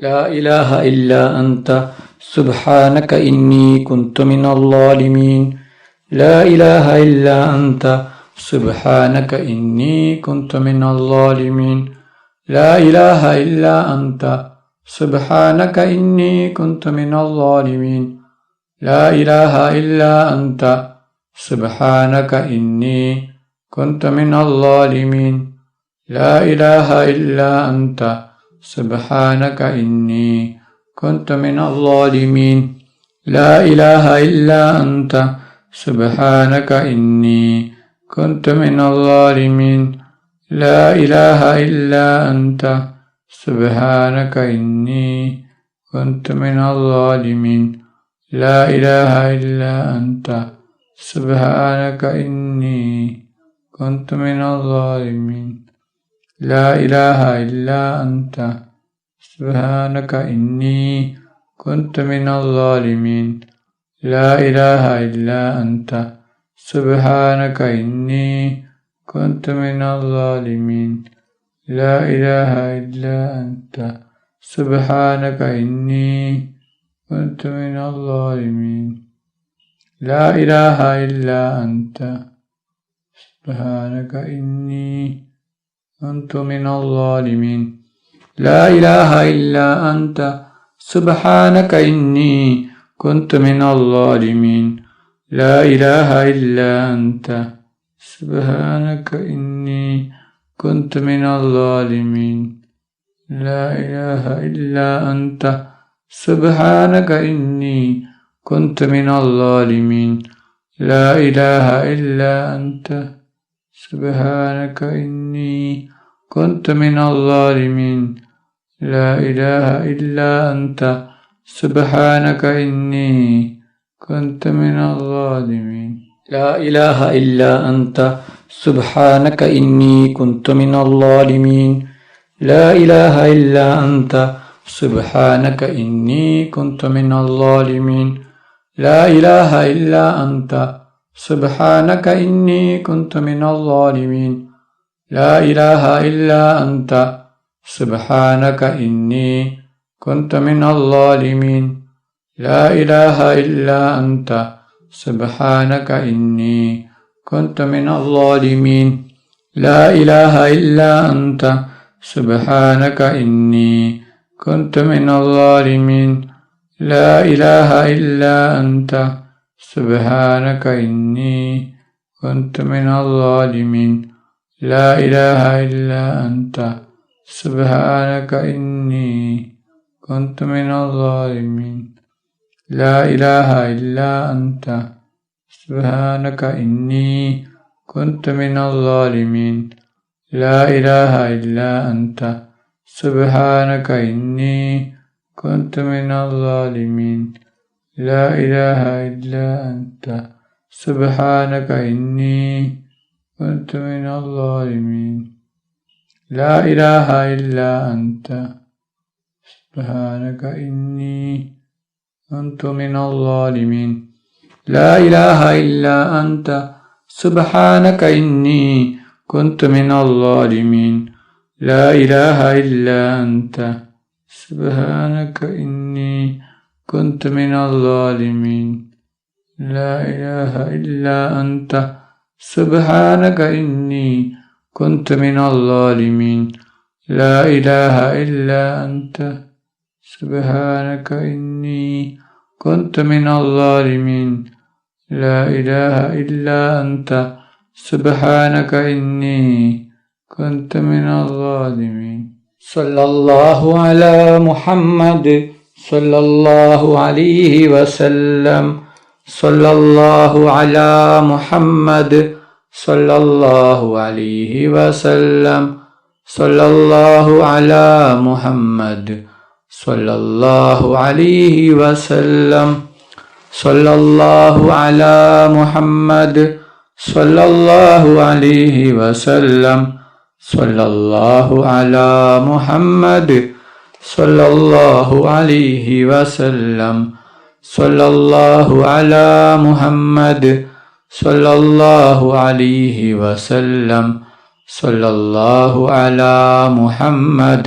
لا إله إلا أنت سبحانك إني كنت من الظالمين لا إله إلا أنت سبحانك إني كنت من الظالمين لا إله إلا أنت سبحانك إني كنت من الظالمين لا إله إلا أنت سبحانك إني كنت من الظالمين لا إله إلا أنت سبحانك إني كنت من الظالمين لا إله إلا أنت سبحانك إني كنت من الظالمين لا إله إلا أنت سبحانك إني كنت من الظالمين لا إله إلا أنت سبحانك إني كنت من الظالمين لا إله إلا أنت سبحانك إني كنت من الظالمين لا إله إلا أنت سبحانك إني كنت من الظالمين لا إله إلا أنت سبحانك إني كنت من الظالمين لا إله إلا أنت سبحانك إني كنت من الظالمين لا إله إلا أنت سبحانك إني كنت من الظالمين لا إله إلا أنت سبحانك إني كنت من الظالمين لا إله إلا أنت سبحانك إني كنت من الظالمين لا إله إلا أنت سبحانك إني كنت من الظالمين لا إله إلا أنت سبحانك إني كنت من الظالمين لا إله إلا أنت سبحانك إني كنت من الظالمين لا إله إلا أنت سبحانك إني كنت من الظالمين لا إله إلا أنت سبحانك إني كنت من الظالمين لا إله إلا أنت سبحانك إني كنت من الظالمين لا إله إلا أنت سبحانك إني كنت من الظالمين لا إله إلا أنت سبحانك إني كنت من الظالمين لا إله إلا أنت سبحانك إني كنت من الظالمين لا إله إلا أنت سبحانك إني كنت من الظالمين لا إله إلا أنت سبحانك إني كنت من الظالمين لا إله إلا أنت سبحانك إني كنت من الظالمين لا إله إلا أنت سبحانك إني كنت من الظالمين لا إله إلا أنت سبحانك إني كنت من الظالمين لا إله إلا أنت سبحانك إني كنت من الظالمين لا إله إلا أنت سبحانك إني كنت من الظالمين لا إله إلا أنت سبحانك إني كنت من الظالمين لا إله إلا أنت سبحانك إني كنت من الظالمين لا إله إلا أنت سبحانك إني كنت من الظالمين صلى الله على محمد صلى الله عليه وسلم صلى الله على محمد صلى الله عليه وسلم صلى الله على محمد صلى الله عليه وسلم صلى الله على محمد صلى الله عليه وسلم صلى الله على محمد صلى الله عليه وسلم صلى الله على محمد صلى الله عليه وسلم صلى الله على محمد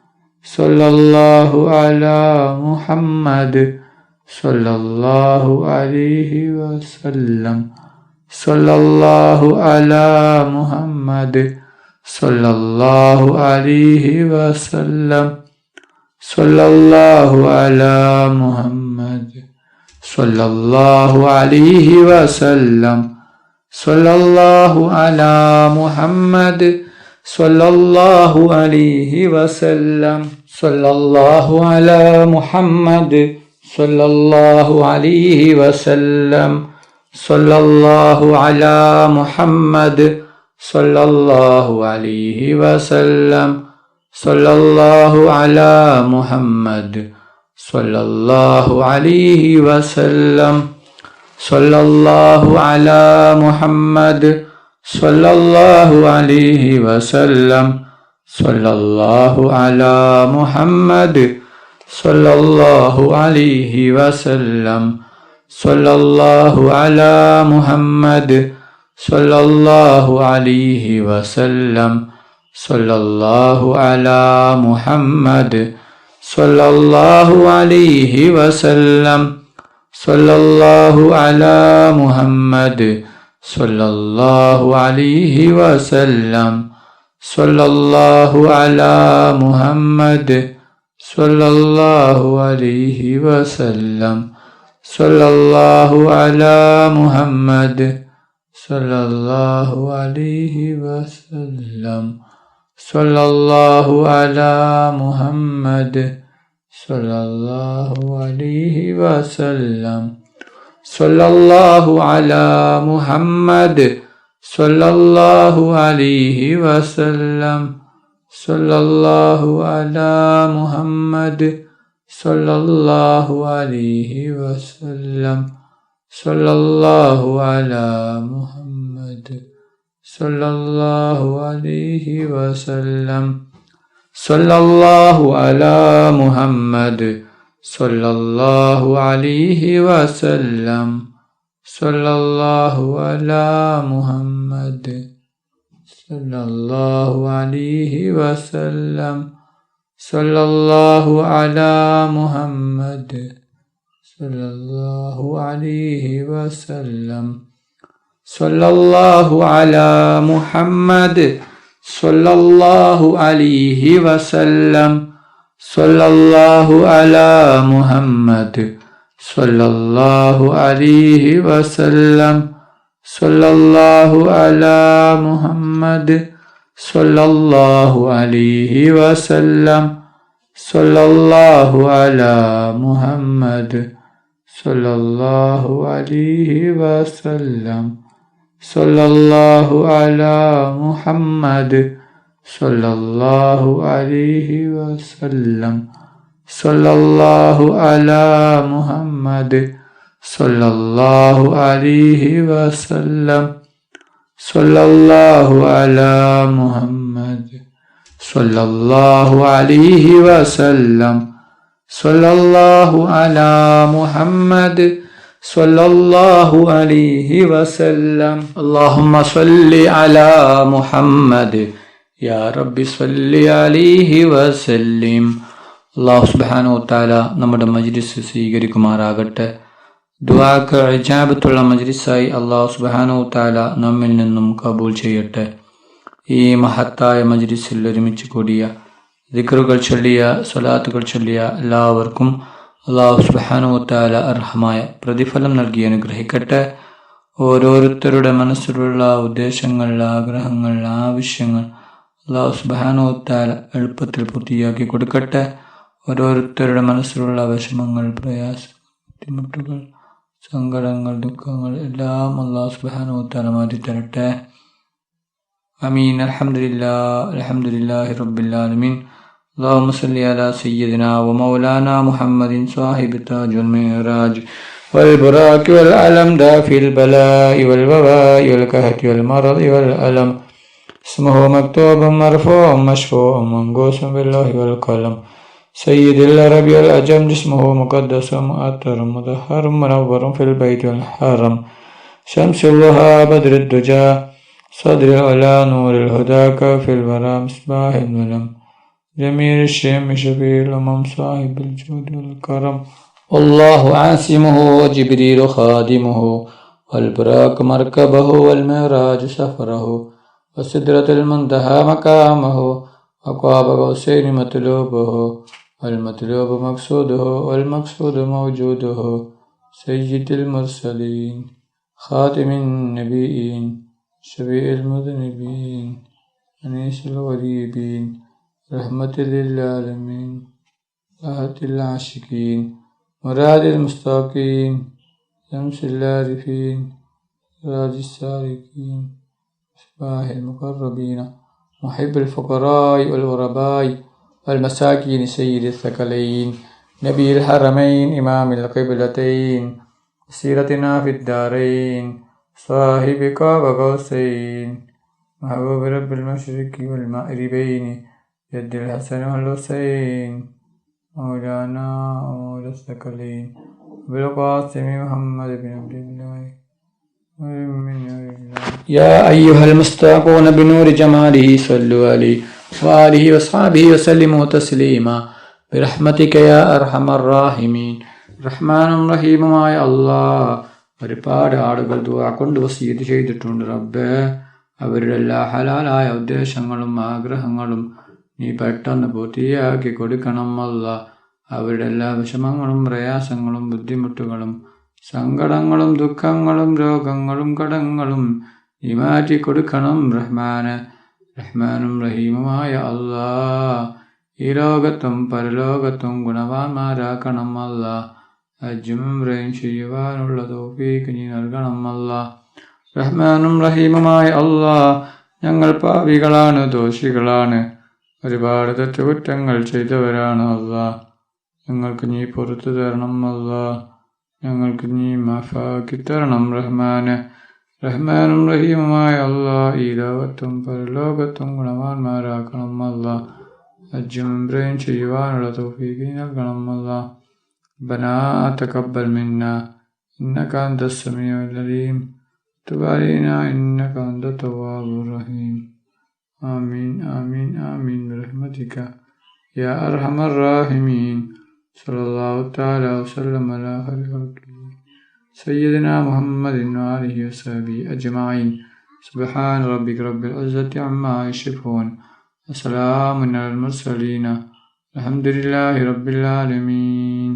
sallallahu ala Muhammad, sallallahu alaihi wasallam, sallallahu ala Muhammad, sallallahu alaihi wasallam, sallallahu ala Muhammad, sallallahu alaihi wasallam, sallallahu ala Muhammad, sallallahu alaihi wasallam, sallallahu ala Muhammad, sallallahu alaihi wasallam, sallallahu ala Muhammad, sallallahu alaihi wasallam, sallallahu ala Muhammad, sallallahu alaihi wasallam, sallallahu ala Muhammad, sallallahu alaihi wasallam, sallallahu ala Muhammad, sallallahu alaihi wasallam, sallallahu ala Muhammad, sallallahu alaihi wasallam, sallallahu ala Muhammad, sallallahu alaihi wasallam, sallallahu ala Muhammad, sallallahu alaihi wasallam, sallallahu ala Muhammad, sallallahu alaihi wasallam, sallallahu ala Muhammad, sallallahu alaihi wasallam, sallallahu ala Muhammad, sallallahu alaihi wasallam, sallallahu ala Muhammad, sallallahu alaihi wasallam, sallallahu ala Muhammad, sallallahu alaihi wasallam, sallallahu ala Muhammad, sallallahu alaihi wasallam, sallallahu ala Muhammad, sallallahu alaihi wasallam, sallallahu ala Muhammad, sallallahu alaihi wasallam, sallallahu ala Muhammad, sallallahu alaihi wasallam, sallallahu ala Muhammad, sallallahu alaihi wasallam, sallallahu ala Muhammad, sallallahu alaihi wasallam, sallallahu ala Muhammad, sallallahu alaihi wasallam, sallallahu ala Muhammad, sallallahu alaihi wasallam, sallallahu ala Muhammad, sallallahu alaihi wasallam, sallallahu ala Muhammad, sallallahu alaihi wasallam, sallallahu ala Muhammad, sallallahu alaihi wasallam, sallallahu ala Muhammad, sallallahu alaihi wasallam. Allahumma salli ala Muhammad, ya Rabbi salli alaihi wasallim. അല്ലാഹു സുബ്ഹാനഹു വ തആല നമ്മുടെ മജ്ലിസ് സ്വീകരിക്കുമാറാകട്ടെ. ദുആക്ക് ഇജാബത്തുള്ള മജ്ലിസായി അല്ലാഹു സുബ്ഹാനഹു വ തആല നമ്മിൽ നിന്നും കബൂൽ ചെയ്യട്ടെ. ഈ മഹത്തായ മജ്ലിസിൽ ഒരുമിച്ച് കൂടിയ ദിക്റുകൾ ചൊല്ലിയ സ്വലാത്തുകൾ ചൊല്ലിയ എല്ലാവർക്കും അല്ലാഹു സുബ്ഹാനഹു വ തആല അർഹമായ പ്രതിഫലം നൽകി അനുഗ്രഹിക്കട്ടെ. ഓരോരുത്തരുടെ മനസ്സിലുള്ള ഉദ്ദേശങ്ങൾ, ആഗ്രഹങ്ങൾ, ആവശ്യങ്ങൾ അല്ലാഹു സുബ്ഹാനഹു വ തആല എളുപ്പത്തിൽ പൂർത്തിയാക്കി കൊടുക്കട്ടെ. ഓരോരുത്തരുടെ മനസ്സിലുള്ള വിഷമങ്ങൾ, പ്രയാസങ്ങൾ, ബുദ്ധിമുട്ടുകൾ, സങ്കടങ്ങൾ, ദുഃഖങ്ങൾ എല്ലാം അല്ലാഹു സുബ്ഹാനഹു വ തആല മാറ്റി തരട്ടെ. ആമീൻ. അൽഹംദുലില്ലാഹി റബ്ബിൽ ആലമീൻ. اللهم صل على سيدنا ومولانا محمد صاحب تاج المعراج والبراك والعلم دافي البلاء والوباء والكهف والمرض والألم. اسمه مكتوب مرفوع مشفوع منقوس بالله والقلم. سيد العرب والعجم جسمه مقدس مؤطر مطهر منور في البيت والحرم. شمس الضحى بدر الدجى صدر العلا نور الهدى كافي الورى مصباح الظلم. جميل الشيم شفيع الأمم صاحب الجود والكرم والله عاصمه وجبريل خادمه والبراق مركبه والمعراج سفره وسدرة المنتهى مقامه وقاب قوسين مطلوبه والمطلوب مقصوده والمقصود موجوده سيد المرسلين خاتم النبيين شفيع المذنبين أنيس الغريبين رحمة للعالمين راحة العاشقين مراد المستاقين شمس العارفين راج السالكين مصباح المقربين محب الفقراء والغرباء والمساكين سيد الثقلين نبي الحرمين إمام القبلتين سيرتنا في الدارين صاحب قاب قوسين محبوب رب المشرق والمغربين جد الحسن والحسين مولانا ومولى الثقلين بالقاسم محمد بن عبد الله يا أيها المستاقون بنور جماله صلوا عليه وآله وصحبه وسلموا تسليما برحمتك يا أرحم الراحمين റഹ്മാനും റഹീമുമായ അല്ലാഹ് ഒരുപാട് ആളുകൾ ദുആ കൊണ്ട് വസിയത്ത് ചെയ്തിട്ടുണ്ട് റബ്ബേ. അവരുടെ എല്ലാ ഹലാലായ ഉദ്ദേശങ്ങളും ആഗ്രഹങ്ങളും നീ പെട്ടെന്ന് പൂർത്തിയാക്കി കൊടുക്കണം അല്ലാഹ്. അവരുടെ എല്ലാ വിഷമങ്ങളും പ്രയാസങ്ങളും ബുദ്ധിമുട്ടുകളും സങ്കടങ്ങളും ദുഃഖങ്ങളും രോഗങ്ങളും കടങ്ങളും നീ മാറ്റി കൊടുക്കണം റഹ്മാന്. റഹ്മാനും റഹീമുമായ അല്ലാഹ് ഈ ലോകത്തും പരലോകത്തും ഗുണവാന്മാരാക്കണം അല്ലാഹ്. ഹജ്ജും ഉംറയും ചെയ്യുവാനുള്ള തൗഫീഖ് നീ നൽകണം അല്ലാഹ്. റഹ്മാനും റഹീമുമായ അല്ലാഹ് ഞങ്ങൾ പാപികളാണ്, ദോഷികളാണ്, ഒരുപാട് തെറ്റുകുറ്റങ്ങൾ ചെയ്തവരാണ് അല്ലാഹ്. ഞങ്ങൾക്ക് നീ പുറത്തു തരണം അല്ലാഹ്. ഞങ്ങൾക്ക് നീ മാഫാക്കി തരണം റഹ്മാന്. റഹ്മാനും റഹീമുമായ അല്ലാഹ് ഈ ലോകത്തും പരലോകത്തും ഗുണവാന്മാരാക്കണം അല്ലാഹ്. ഹജ്ജും ഉംറയും ചെയ്യുവാനുള്ള തൗഫീഖ് നൽകണം അല്ലാഹ്. ربنا تقبل منا إنك أنت السميع العليم وتب علينا إنك أنت التواب الرحيم آمين آمين آمين برحمتك يا أرحم الراحمين. صلى الله تعالى وسلم على خير خلقه سيدنا محمد وآله وصحبه أجمعين. سبحان ربك رب العزة عما يصفون وسلام على المرسلين الحمد لله رب العالمين.